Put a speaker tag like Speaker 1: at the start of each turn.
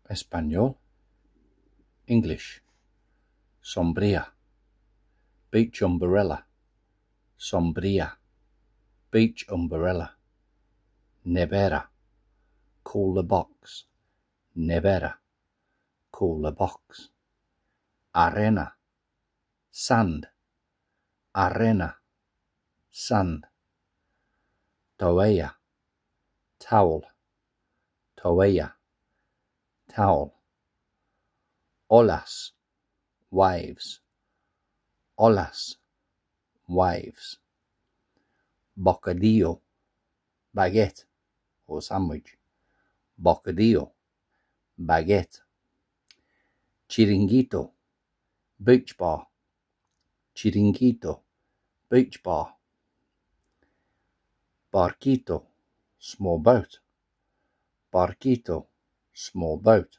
Speaker 1: Español. English. Sombría. Beach umbrella. Sombría. Beach umbrella. Nevera. Cooler box. Nevera. Cooler box. Arena. Sand. Arena. Sand. Toalla. Towel. Toalla. Towel. Olas. Waves. Olas. Waves. Bocadillo. Baguette or sandwich. Bocadillo. Baguette. Chiringuito. Beach bar. Chiringuito. Beach bar. Barquito. Small boat. Barquito. Small boat.